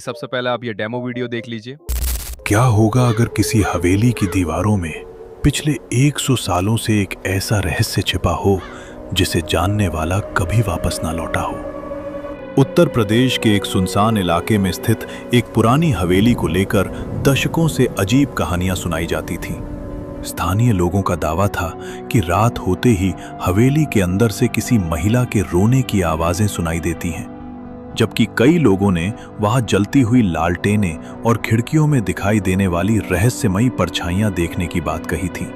सबसे पहले आप ये डेमो वीडियो देख लीजिए। क्या होगा अगर किसी हवेली की दीवारों में पिछले 100 सालों से एक ऐसा रहस्य छिपा हो जिसे जानने वाला कभी वापस ना लौटा हो। उत्तर प्रदेश के एक सुनसान इलाके में स्थित एक पुरानी हवेली को लेकर दशकों से अजीब कहानियां सुनाई जाती थीं। स्थानीय लोगों का दावा था कि रात होते ही हवेली के अंदर से किसी महिला के रोने की आवाजें सुनाई देती हैं, जबकि कई लोगों ने वहां जलती हुई लालटेनें और खिड़कियों में दिखाई देने वाली रहस्यमयी परछाइयां देखने की बात कही थी।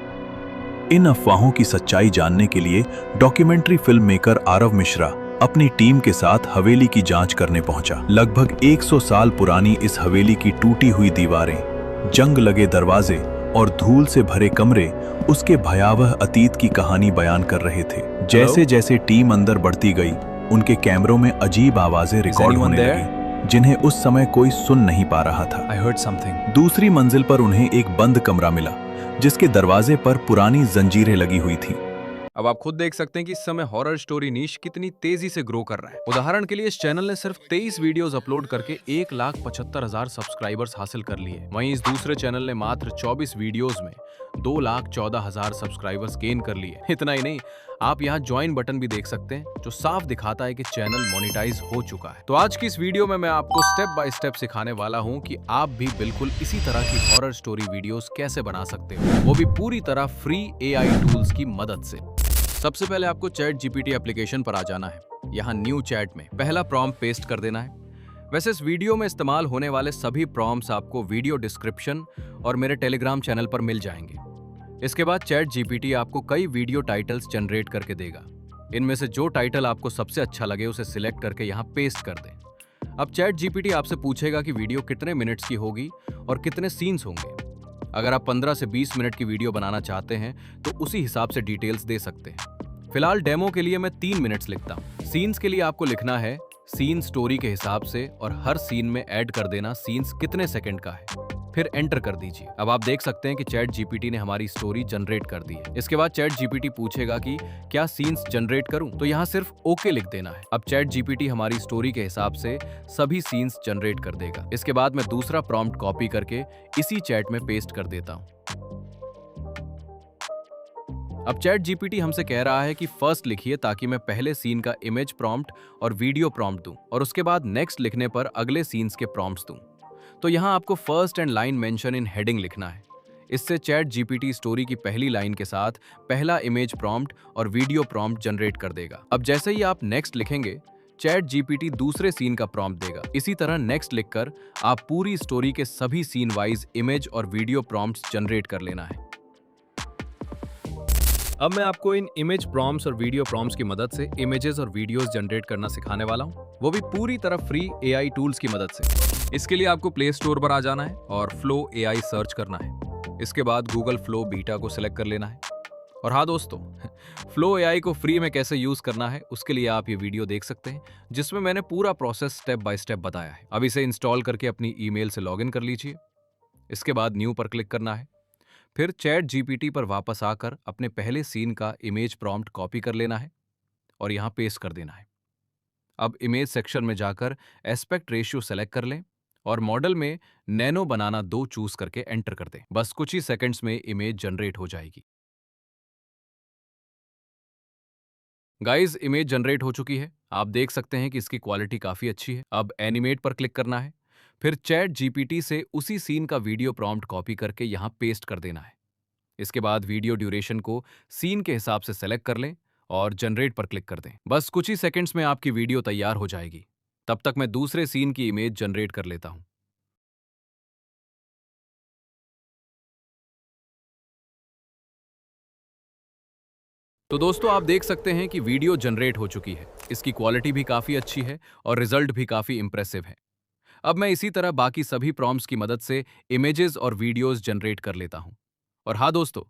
इन अफवाहों की सच्चाई जानने के लिए documentary film maker Aarav Mishra अपनी टीम के साथ हवेली की जांच करने पहुंचा। लगभग 100 साल पुरानी इस हवेली की टूटी हुई दीवारें, जंग लगे दरवाजे और धूल से भरे कमरे उसके भयावह अतीत की कहानी बयान कर रहे थे। जैसे जैसे टीम अंदर बढ़ती गई, उनके कैमरों में अजीब आवाजें रिकॉर्ड होने लगी, जिन्हें उस समय कोई सुन नहीं पा रहा था। I heard something. दूसरी मंजिल पर उन्हें एक बंद कमरा मिला, जिसके दरवाजे पर पुरानी जंजीरें लगी हुई थीं। अब आप खुद देख सकते हैं कि इस समय हॉरर स्टोरी नीश कितनी तेजी से ग्रो कर रहा है। उदाहरण के लिए इस चैनल ने सिर्फ 23 वीडियोस अपलोड करके 1,75,000 सब्सक्राइबर्स हासिल कर लिए। वहीं इस दूसरे चैनल ने मात्र 24 वीडियोस में 2,14,000 सब्सक्राइबर्स गेन कर लिए। इतना ही नहीं, आप यहाँ ज्वाइन बटन भी देख सकते हैं, जो साफ दिखाता है कि चैनल मोनेटाइज हो चुका है। तो आज की इस वीडियो में मैं आपको स्टेप बाय स्टेप सिखाने वाला हूँ कि आप भी बिल्कुल इसी तरह की हॉरर स्टोरी वीडियोस कैसे बना सकते हो, वो भी पूरी तरह फ्री AI टूल्स की मदद से। सबसे पहले आपको चैट जीपीटी एप्लीकेशन पर आ जाना है। यहाँ न्यू चैट में पहला प्रॉम्प्ट पेस्ट कर देना है। वैसे इस वीडियो में इस्तेमाल होने वाले सभी प्रॉम्प्ट्स आपको वीडियो डिस्क्रिप्शन और मेरे टेलीग्राम चैनल पर मिल जाएंगे। इसके बाद चैट जीपीटी आपको कई वीडियो टाइटल्स जनरेट करके देगा। इनमें से जो टाइटल आपको सबसे अच्छा लगे उसे सिलेक्ट करके यहाँ पेस्ट कर दें। अब चैट जीपीटी आपसे पूछेगा कि वीडियो कितने मिनट्स की होगी और कितने सीन्स होंगे। अगर आप 15 से 20 मिनट की वीडियो बनाना चाहते हैं तो उसी हिसाब से डिटेल्स दे सकते हैं। फिलहाल डेमो के लिए मैं 3 मिनट्स लिखता हूँ। सीन्स के लिए आपको लिखना है सीन स्टोरी के हिसाब से और हर सीन में ऐड कर देना सीन्स कितने सेकंड का है, फिर एंटर कर दीजिए। अब आप देख सकते हैं कि चैट जीपीटी ने हमारी स्टोरी जनरेट कर दी है। इसके बाद चैट जीपीटी पूछेगा कि क्या सीन्स जनरेट करूं, तो यहाँ सिर्फ ओके लिख देना है। अब चैट जीपीटी हमारी स्टोरी के हिसाब से सभी सीन्स जनरेट कर देगा। इसके बाद मैं दूसरा प्रॉम्प्ट कॉपी करके इसी चैट में पेस्ट कर देता हूँ। अब चैट जीपीटी हमसे कह रहा है कि फर्स्ट लिखिए, ताकि मैं पहले सीन का इमेज प्रॉम्प्ट और वीडियो प्रॉम्प्ट दूं और उसके बाद नेक्स्ट लिखने पर अगले सीन्स के प्रॉम्प्ट्स दूं। तो यहाँ आपको first and line mention in heading लिखना है। इससे चैट जीपीटी स्टोरी की पहली लाइन के साथ पहला इमेज प्रॉम्प्ट और वीडियो प्रॉम्प्ट जनरेट कर देगा। अब जैसे ही आप नेक्स्ट लिखेंगे, चैट जीपीटी दूसरे सीन का प्रॉम्प्ट देगा। इसी तरह नेक्स्ट लिखकर आप पूरी स्टोरी के सभी सीन वाइज इमेज और वीडियो प्रॉम्प्ट्स जनरेट कर लेना है। अब मैं आपको इन इमेज प्रॉम्प्ट्स और वीडियो प्रॉम्प्ट्स की मदद से इमेजेस और वीडियोस जनरेट करना सिखाने वाला हूं, वो भी पूरी तरह फ्री AI टूल्स की मदद से। इसके लिए आपको प्ले स्टोर पर आ जाना है और फ्लो AI सर्च करना है। इसके बाद गूगल फ्लो बीटा को सिलेक्ट कर लेना है। और हाँ दोस्तों, फ्लो AI को फ्री में कैसे यूज करना है उसके लिए आप ये वीडियो देख सकते हैं, जिसमें मैंने पूरा प्रोसेस स्टेप बाय स्टेप बताया है। अब इसे इंस्टॉल करके अपनी ईमेल से लॉगिन कर लीजिए। इसके बाद न्यू पर क्लिक करना है। फिर चैट जीपीटी पर वापस आकर अपने पहले सीन का इमेज प्रॉम्प्ट कॉपी कर लेना है और यहाँ पेस्ट कर देना है। अब इमेज सेक्शन में जाकर एस्पेक्ट रेशियो सेलेक्ट कर लें और मॉडल में नैनो बनाना 2 चूज करके एंटर कर दें। बस कुछ ही सेकंड्स में इमेज जनरेट हो जाएगी। गाइस, इमेज जनरेट हो चुकी है। आप देख सकते हैं कि इसकी क्वालिटी काफी अच्छी है। अब एनिमेट पर क्लिक करना है। फिर चैट जीपीटी से उसी सीन का वीडियो प्रॉम्प्ट कॉपी करके यहाँ पेस्ट कर देना है। इसके बाद वीडियो ड्यूरेशन को सीन के हिसाब से सेलेक्ट कर लें और जनरेट पर क्लिक कर दें। बस कुछ ही सेकंड्स में आपकी वीडियो तैयार हो जाएगी। तब तक मैं दूसरे सीन की इमेज जनरेट कर लेता हूं। तो दोस्तों, आप देख सकते हैं कि वीडियो जनरेट हो चुकी है। इसकी क्वालिटी भी काफी अच्छी है और रिजल्ट भी काफी इंप्रेसिव है। अब मैं इसी तरह बाकी सभी प्रॉम्प्ट्स की मदद से इमेजेस और वीडियोस जनरेट कर लेता हूं। और हाँ दोस्तों,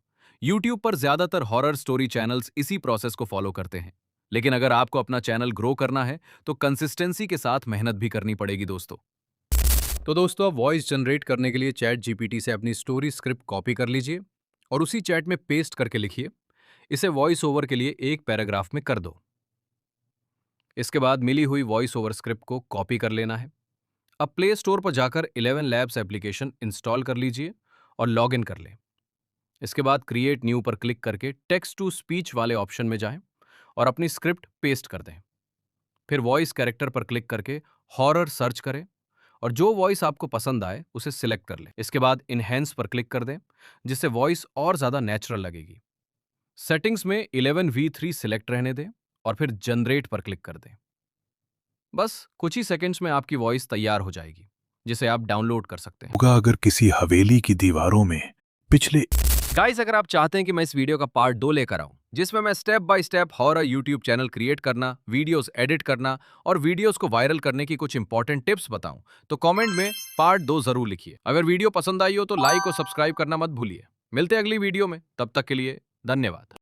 YouTube पर ज्यादातर हॉरर स्टोरी चैनल्स इसी प्रोसेस को फॉलो करते हैं। लेकिन अगर आपको अपना चैनल ग्रो करना है तो कंसिस्टेंसी के साथ मेहनत भी करनी पड़ेगी दोस्तों। तो दोस्तों, अब वॉइस जनरेट करने के लिए चैट जीपीटी से अपनी स्टोरी स्क्रिप्ट कॉपी कर लीजिए और उसी चैट में पेस्ट करके लिखिए। इसे वॉइस ओवर के लिए एक पैराग्राफ में कर दो। इसके बाद मिली हुई वॉइस ओवर स्क्रिप्ट को कॉपी कर लेना है। अब प्ले स्टोर पर जाकर 11 लैब्स एप्लीकेशन इंस्टॉल कर लीजिए और लॉग इन कर लें। इसके बाद क्रिएट न्यू पर क्लिक करके टेक्स्ट टू स्पीच वाले ऑप्शन में जाएं और अपनी स्क्रिप्ट पेस्ट कर दें। फिर वॉइस कैरेक्टर पर क्लिक करके हॉरर सर्च करें और जो वॉइस आपको पसंद आए उसे सिलेक्ट कर लें। इसके बाद इनहेंस पर क्लिक कर दें, जिससे वॉइस और ज्यादा नेचुरल लगेगी। सेटिंग्स में 11v3 सिलेक्ट रहने दें और फिर जनरेट पर क्लिक कर दें। बस कुछ ही सेकंड्स में आपकी वॉइस तैयार हो जाएगी, जिसे आप डाउनलोड कर सकते हैं। होगा अगर किसी हवेली की दीवारों में पिछले गाइस, अगर आप चाहते हैं कि मैं इस वीडियो का पार्ट 2 लेकर आऊं, जिसमें मैं step by step horror YouTube channel create करना, वीडियोस एडिट करना और वीडियोस को वायरल करने की कुछ इंपॉर्टेंट टिप्स बताऊं, तो कमेंट में पार्ट 2 जरूर लिखिए। अगर वीडियो पसंद आई हो तो लाइक और सब्सक्राइब करना मत भूलिए। मिलते हैं अगली वीडियो में, तब तक के लिए धन्यवाद।